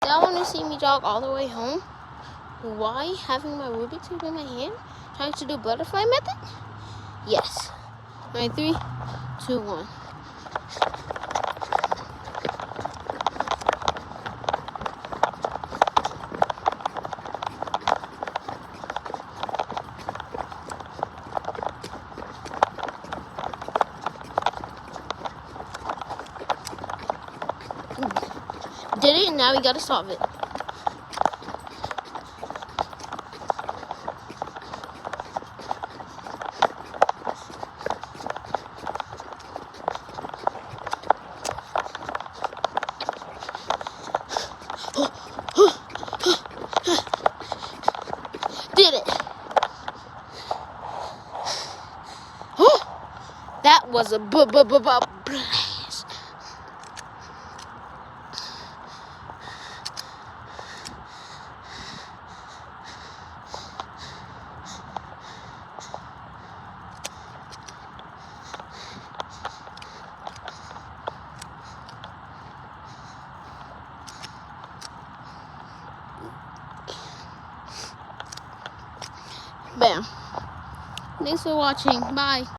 Y'all want to see me jog all the way home? Why having my Rubik Cube in my hand? Trying to do butterfly method? Yes. Alright, 3, 2, 1. Did it, now we gotta solve it. Did it. That was a blast. Bam. Thanks for watching. Bye.